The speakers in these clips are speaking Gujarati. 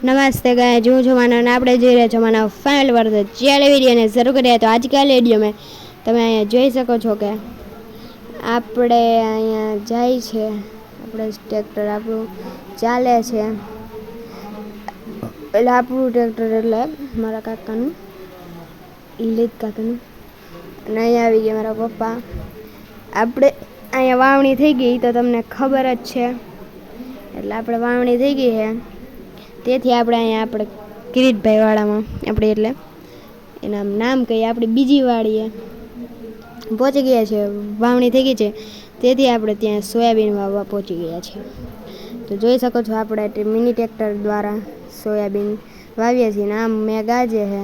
નમસ્તે ગાય જો જમાના આપણે જોઈ રહ્યા છો માના ફાઇનલ વર્ઝન ચાલે વિડીયોને શરૂ કર્યા તો આજકાલ વિડીયોમાં તમે અહીંયા જોઈ શકો છો કે આપણે અહીંયા જાય છે આપણે ટ્રેક્ટર આપણું ચાલે છે એટલે આપણું ટ્રેક્ટર એટલે મારા કાકાનું લીધ કાકાનું અને અહીંયા આવી ગયા મારા પપ્પા આપણે અહીંયા વાવણી થઈ ગઈ તો તમને ખબર જ છે એટલે આપણે વાવણી થઈ ગઈ છે તેથી આપણે અહીંયા આપણે કિરીટભાઈ વાળામાં આપણે એટલે એના નામ કહીએ આપણે બીજી વાડીએ પહોંચી ગયા છે વાવણી થઈ ગઈ છે તેથી આપણે ત્યાં સોયાબીન વાવવા પહોંચી ગયા છે તો જોઈ શકો છો આપણે મિની ટ્રેક્ટર દ્વારા સોયાબીન વાવીએ છીએ ને આમ મેં ગાજે છે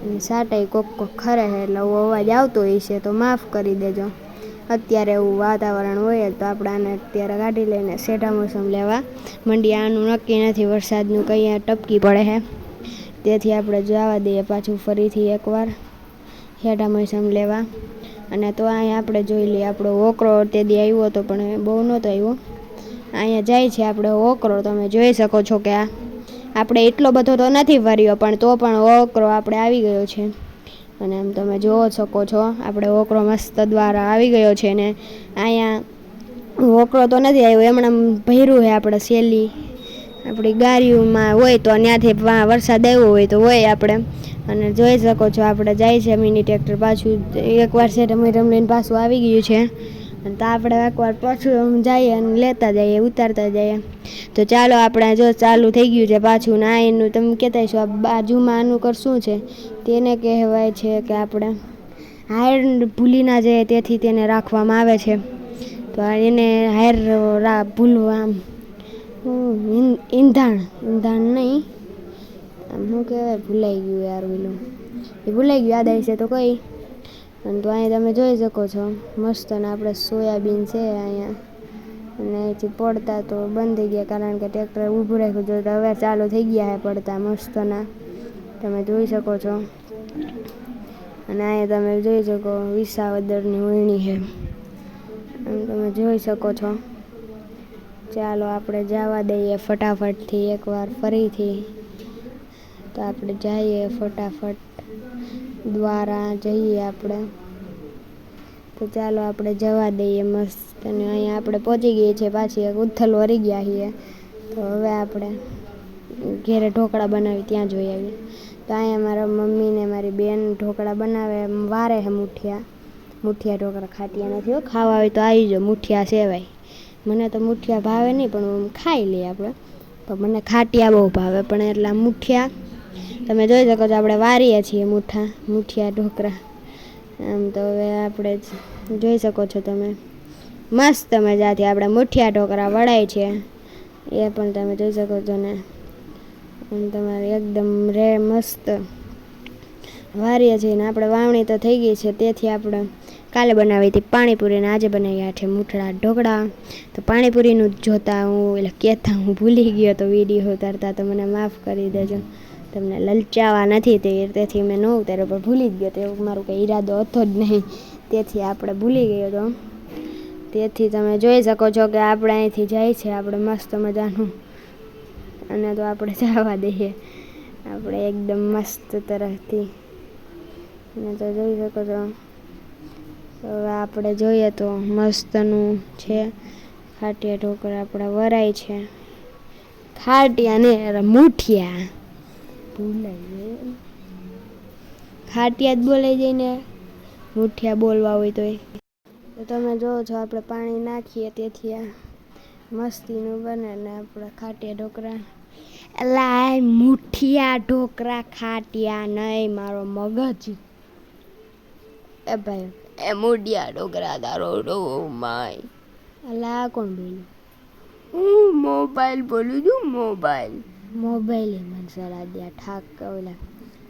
અને સાટાઈ કોક ખરે છે એટલે અવાજ આવતો હોય છે તો માફ કરી દેજો અત્યારે એવું વાતાવરણ હોય તો આપણે આને અત્યારે કાઢી લઈને સેઢા મોસમ લેવા મંડી આનું નક્કી નથી વરસાદનું કંઈ ટપકી પડે છે તેથી આપણે જવા દઈએ પાછું ફરીથી એકવાર સેઢા મોસમ લેવા અને તો અહીંયા આપણે જોઈ લઈએ આપણો ઓકરો તે દી આવ્યો હતો પણ બહુ નહોતો આવ્યો અહીંયા જાય છે આપણે ઓકરો તમે જોઈ શકો છો કે આપણે એટલો બધો તો નથી ભર્યો પણ તો પણ ઓકરો આપણે આવી ગયો છે અને આમ તમે જોઈ શકો છો આપણે ઓકરો મસ્ત દ્વારા આવી ગયો છે ને અહીંયા ઓકરો તો નથી આવ્યો એમણે ભર્યું છે આપણે સેલી આપણી ગાડીઓમાં હોય તો ત્યાંથી વરસાદ આવ્યો હોય તો હોય આપણે અને જોઈ શકો છો આપણે જાય છે મિની ટ્રેક્ટર પાછું એકવાર સેટ લઈને પાછું આવી ગયું છે અને તો આપણે એકવાર પાછું જઈએ અને લેતા જઈએ ઉતારતા જઈએ તો ચાલો આપણે જો ચાલુ થઈ ગયું છે પાછું ના એનું તમે કહેતા છો આ બાજુમાં આનું કર શું છે તેને કહેવાય છે કે આપણે હાયર ભૂલી ના જાય તેથી તેને રાખવામાં આવે છે તો એને હાયર ભૂલવા ઈંધણ નહીં આમ શું કહેવાય ભૂલાઈ ગયું યાર પેલું એ ભૂલાઈ ગયું યાદ આવી છે તો કંઈ અને તો અહીંયા તમે જોઈ શકો છો મસ્ત ને આપણે સોયાબીન છે અહીંયા અને અહીંથી પડતા તો બંધ થઈ ગયા કારણ કે ટ્રેક્ટર ઊભું રાખ્યું છે તો હવે ચાલુ થઈ ગયા છે પડતા મસ્તના તમે જોઈ શકો છો અને અહીંયા તમે જોઈ શકો વિસાવદરની વળણી છે એમ તમે જોઈ શકો છો ચાલો આપણે જવા દઈએ ફટાફટથી એકવાર ફરીથી તો આપણે જઈએ ફટાફટ દ્વારા જઈએ આપણે તો ચાલો આપણે જવા દઈએ મસ્ત અને અહીંયા આપણે પહોંચી ગઈએ છીએ પાછી એક ઉથલ વળી ગયા છીએ તો હવે આપણે ઘેરે ઢોકળા બનાવી ત્યાં જોઈ આવીએ તો અહીંયા મારા મમ્મી ને મારી બેન ઢોકળા બનાવે વારે છે મુઠિયા ઢોકળા ખાટિયા નથી હો ખાવા હોય તો આવી જાઓ મુઠિયા સેવાય મને તો મુઠિયા ભાવે નહીં પણ ખાઈ લઈએ આપણે પણ મને ખાટિયા બહુ ભાવે પણ એટલા મુઠિયા તમે જોઈ શકો છો આપણે વારીએ છીએ મુઠિયા ઢોકળા આમ તો હવે આપણે જોઈ શકો છો તમે મસ્ત મજાથી આપણે મુઠિયા ઢોકળા વળાય છે એ પણ તમે જોઈ શકો છો ને તમારે એકદમ મસ્ત વારીએ છીએ ને આપણે વાવણી તો થઈ ગઈ છે તેથી આપણે કાલે બનાવી હતી પાણીપુરીને આજે બનાવ્યા છે મુઠડા ઢોકળા તો પાણીપુરીનું જ જોતા હું એટલે કહેતા હું ભૂલી ગયો તો વિડીયો ઉતારતા તો મને માફ કરી દેજો તમને લલચાવા નથી તેથી મેં ન ઉતાર્યો પણ ભૂલી જ ગયો તો એવું મારું કંઈ ઈરાદો હતો જ નહીં તેથી આપણે ભૂલી ગયો તો તેથી તમે જોઈ શકો છો કે આપણે અહીંથી જાય છે આપણે મસ્ત મજાનું અને તો આપણે જવા દઈએ આપણે એકદમ મસ્ત તરફથી અને તો જોઈ શકો છો હવે આપણે જોઈએ તો મસ્તનું છે ખાટિયા ઢોકળા આપણા વરાય છે ખાટિયા ને મુઠિયા ભૂલાઈ ખાટિયા જ બોલાઈ જઈને મુઠિયા બોલવા હોય તો તમે જોવો છો આપણે પાણી નાખીએ તેથી આ મસ્તીનું બને ને આપણે ખાટિયા ઢોકળા એલા મુઠિયા ઢોકળા ખાટિયા નહીં મારો મગજ એ ભાઈ એ મુઠિયા ઢોકળા તારો માય અલા કોણ બોલ્યું હું મોબાઈલ બોલું છું મોબાઈલ મને સલાહ દે ઠાક ઓલા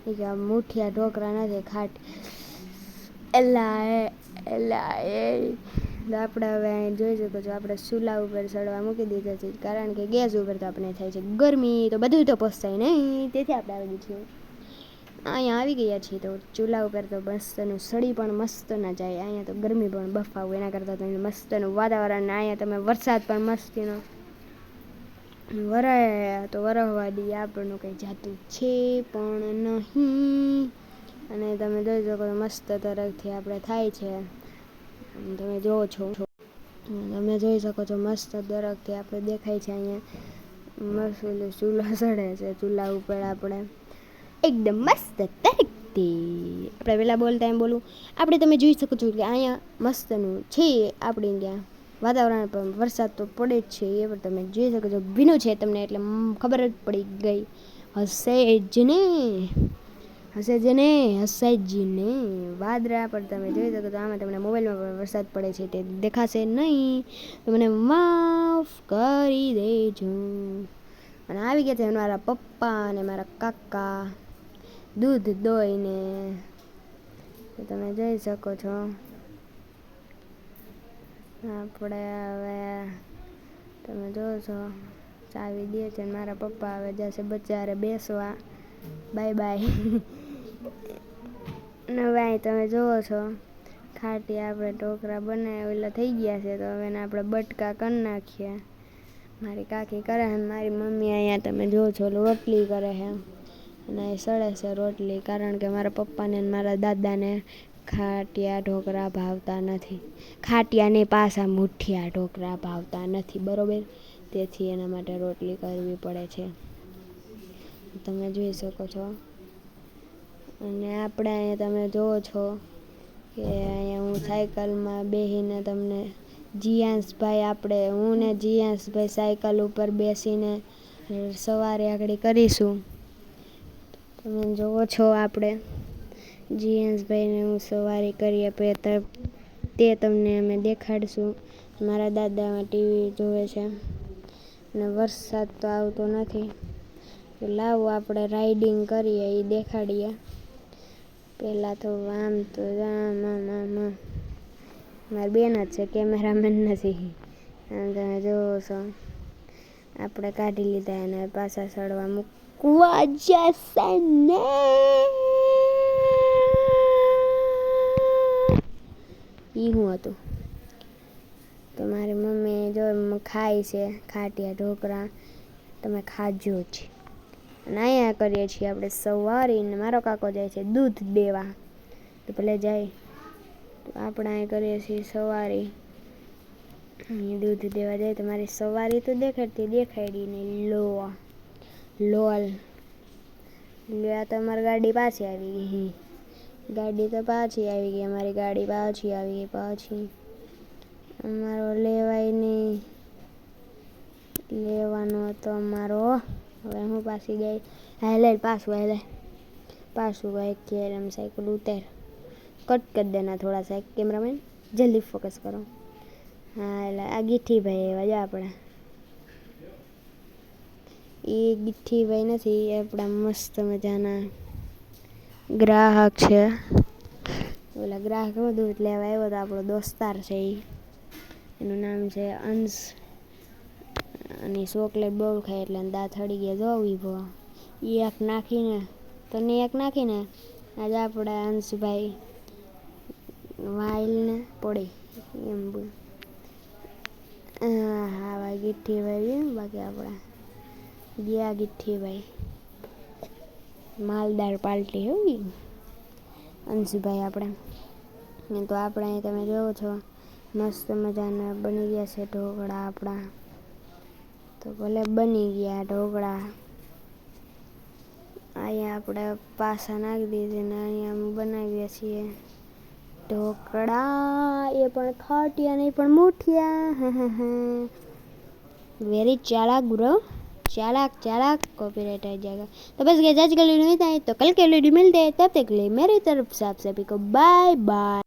એ કે મુઠિયા ઢોકળા નથી ખાટ એલા એ આપણે હવે જોઈ શકો છો આપણે ચૂલા ઉપર સડવા મૂકી દીધા છે કારણ કે ગેસ ઉપર તો આપણે થાય છે ગરમી તો બધું તો પોસાય નહીં તેથી આપણે આવી છીએ અહીંયા આવી ગયા છીએ તો ચૂલા ઉપર તો મસ્તનું સળી પણ મસ્ત ના જાય અહીંયા તો ગરમી પણ બફાવું એના કરતાં તો મસ્તનું વાતાવરણ અહીંયા તમે વરસાદ પણ મસ્તીનો વરાય તો વરહવા દઈએ, આપણનું કંઈ જાતું છે પણ નહીં. અને તમે જોઈ શકો મસ્ત તરફથી આપણે થાય છે, તમે જોવો છો, તમે જોઈ શકો છો મસ્ત દરખથી આપણે દેખાય છે. અહીંયા મસ્ત ચૂલો સડે છે, ચૂલા ઉપર આપણે એકદમ મસ્ત તરફથી આપણે પહેલાં બોલતા એમ બોલું. આપણે તમે જોઈ શકો છો કે અહીંયા મસ્તનું છે આપણે ત્યાં વાતાવરણ, પણ વરસાદ તો પડે જ છે, એ પણ તમે જોઈ શકો છો. ભીનું છે તમને એટલે ખબર જ પડી ગઈ હશે જ ને, હશે જ ને, હશે જ ને. વાદળા પર તમે જોઈ શકો છો, આમાં તમને મોબાઈલમાં પણ વરસાદ પડે છે તે દેખાશે નહીં, તો મને માફ કરી દેજો. અને આવી ગયા છે મારા પપ્પા અને મારા કાકા દૂધ દોઈને, તમે જોઈ શકો છો. આપણે હવે તમે જોવો છો ચાવી દે છે, મારા પપ્પા હવે જશે બજારે બેસવા. Bye bye. અને ભાઈ તમે જોવો છો ખાટી આપણે ઢોકળા બનાવેલા થઈ ગયા છે, તો હવે એને આપણે બટકા કરી નાખીએ. મારી કાકી કરે છે, મારી મમ્મી અહીંયા તમે જોવો છો રોટલી કરે છે, અને એ સળે છે રોટલી, કારણ કે મારા પપ્પાને અને મારા દાદાને ખાટિયા ઢોકળા ભાવતા નથી. ખાટિયાને પાછા મુઠિયા ઢોકળા ભાવતા નથી, બરોબર. તેથી એના માટે રોટલી કરવી પડે છે, તમે જોઈ શકો છો. અને આપણે અહીંયા તમે જોવો છો કે અહીંયા હું સાયકલમાં બેસીને તમને જીયાંશભાઈ, આપણે હું ને જીયાંશભાઈ સાયકલ ઉપર બેસીને સવારે આગળ કરીશું. તમે જોવો છો આપણે જીયાંશભાઈને હું સવારી કરીએ તે તમને અમે દેખાડીશું. મારા દાદામાં ટીવી જોવે છે અને વરસાદ તો આવતો નથી, તો લાવો આપણે રાઇડિંગ કરીએ એ દેખાડીએ. પહેલાં તો આમ તો મારી બેન જ છે, કેમેરામેન નથી. આમ તમે જોવો છો આપણે કાઢી લીધા અને પાછા સડવા મૂકવા જશે ને. એ શું હતું? તો મારી મમ્મી જો ખાય છે ખાટિયા ઢોકળા, તમે ખાજો જ. અને અહીંયા કરીએ છીએ આપણે સવારી, ને મારો કાકો જાય છે દૂધ દેવા, તો ભલે જાય. તો આપણે અહીં કરીએ છીએ સવારી, દૂધ દેવા જાય. તો મારી સવારી તો દેખાડી ને લોલ લે. તો અમારી ગાડી પાછી આવી ગઈ, ગાડી તો પાછી આવી ગઈ, અમારી ગાડી પાછી આવી ગઈ. પાછી અમારો લેવાય નહીં, લેવાનો હતો અમારો. હવે હું પાછી ગઈ, હાલે પાછું ગઈ કે એમ સાયકલ ઉતાર, કટ કરી દેના થોડા સા કેમેરામેન, જલ્દી ફોકસ કરો. હા એટલે આ ગીઠીભાઈ એવા જ આપણે, એ ગીઠીભાઈ નથી, એ આપણા મસ્ત મજાના ગ્રાહક છે. ઓલા ગ્રાહક દૂધ લેવા આવ્યો તો આપણો દોસ્તાર છે, એનું નામ છે અંશ. અને ચોકલેટ બહુ ખાય એટલે દાંત હળી ગયા, જો ઊભો એક નાખીને તને એક નાખીને આજે આપણે અંશભાઈ વાઇલને પડી એમ બોલ. હા ભાઈ ગીઠીભાઈ, બાકી આપણે ગયા ગીઠીભાઈ માલદાર પાર્ટી હોય અંશુભાઈ આપણે. તો આપણે અહીં તમે જોવો છો મસ્ત મજાના બની ગયા છે ઢોકળા આપણા. તો ભલે બની ગયા ઢોકળા, અહીંયા આપણે પાછા નાખી દીધી ને અહીંયા બનાવીએ છીએ ઢોકળા, એ પણ ખાટિયા નહીં પણ મુઠિયા. વેરી ચાલાક બ્રો, चालाक कॉपीराइट आ जाएगा। तो बस गाइस आज का वीडियो में इतना ही, तो कल के वीडियो मिलते हैं, तब तक के लिए मेरी तरफ से आप सभी को बाय बाय।